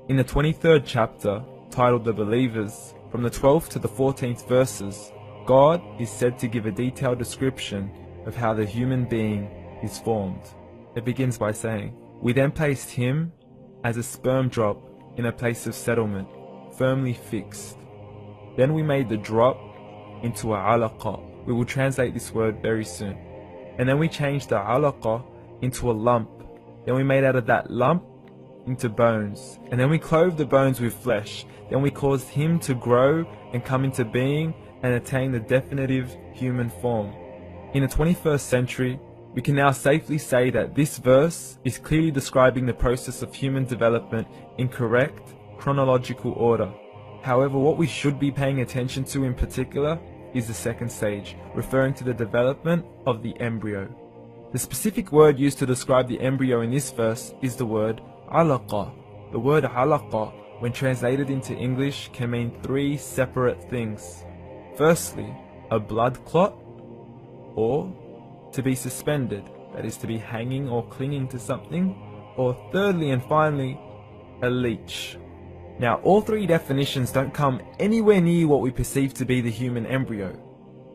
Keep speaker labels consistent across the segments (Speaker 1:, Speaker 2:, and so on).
Speaker 1: In the 23rd chapter, titled The Believers, from the 12th to the 14th verses, God is said to give a detailed description of how the human being is formed. It begins by saying, "We then placed him as a sperm drop in a place of settlement, firmly fixed. Then we made the drop into a alaqa." We will translate this word very soon. "And then we changed the alaqa into a lump. Then we made out of that lump into bones. And then we clothed the bones with flesh. Then we caused him to grow and come into being and attain the definitive human form." In the 21st century, we can now safely say that this verse is clearly describing the process of human development in correct chronological order. However, what we should be paying attention to in particular is the second stage, referring to the development of the embryo. The specific word used to describe the embryo in this verse is the word alaqa. The word alaqa, when translated into English, can mean three separate things. Firstly, a blood clot, or to be suspended, that is to be hanging or clinging to something, or thirdly and finally, a leech. Now, all three definitions don't come anywhere near what we perceive to be the human embryo.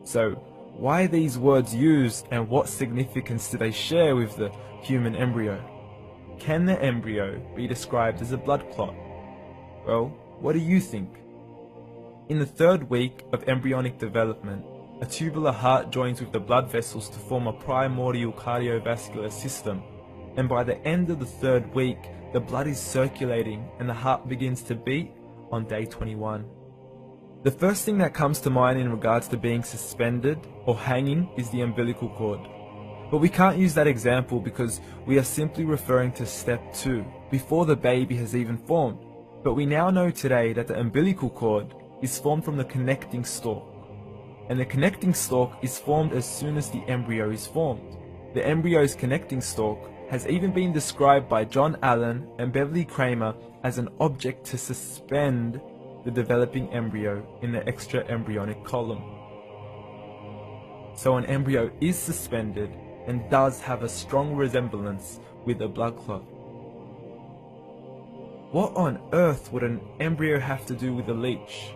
Speaker 1: So, why are these words used, and what significance do they share with the human embryo? Can the embryo be described as a blood clot? Well, what do you think? In the 3rd week of embryonic development, a tubular heart joins with the blood vessels to form a primordial cardiovascular system, and by the end of the 3rd week, the blood is circulating and the heart begins to beat on day 21. The first thing that comes to mind in regards to being suspended or hanging is the umbilical cord. But we can't use that example because we are simply referring to step 2, before the baby has even formed. But we now know today that the umbilical cord is formed from the connecting stalk. And the connecting stalk is formed as soon as the embryo is formed. The embryo's connecting stalk has even been described by John Allen and Beverly Kramer as an object to suspend the developing embryo in the extra-embryonic column. So an embryo is suspended and does have a strong resemblance with a blood clot. What on earth would an embryo have to do with a leech?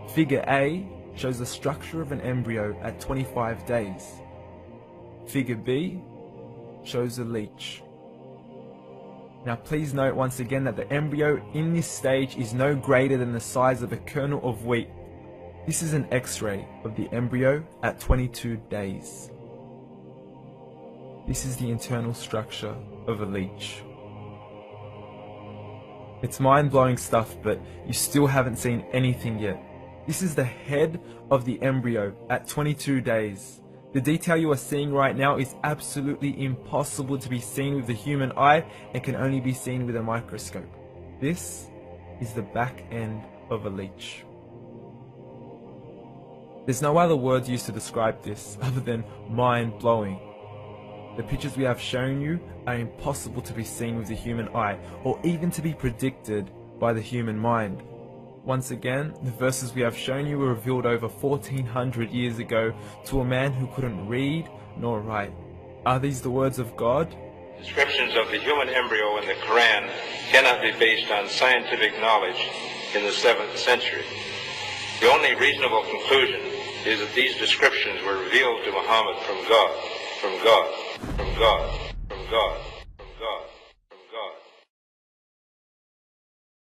Speaker 1: Figure A shows the structure of an embryo at 25 days. Figure B shows a leech. Now please note once again that the embryo in this stage is no greater than the size of a kernel of wheat. This is an X-ray of the embryo at 22 days. This is the internal structure of a leech. It's mind-blowing stuff, but you still haven't seen anything yet. This is the head of the embryo at 22 days. The detail you are seeing right now is absolutely impossible to be seen with the human eye and can only be seen with a microscope. This is the back end of a leech. There's no other words used to describe this other than mind-blowing. The pictures we have shown you are impossible to be seen with the human eye or even to be predicted by the human mind. Once again, the verses we have shown you were revealed over 1400 years ago to a man who couldn't read nor write. Are these the words of God?
Speaker 2: Descriptions of the human embryo in the Quran cannot be based on scientific knowledge in the 7th century. The only reasonable conclusion is that these descriptions were revealed to Muhammad from God, from God, from God, from God.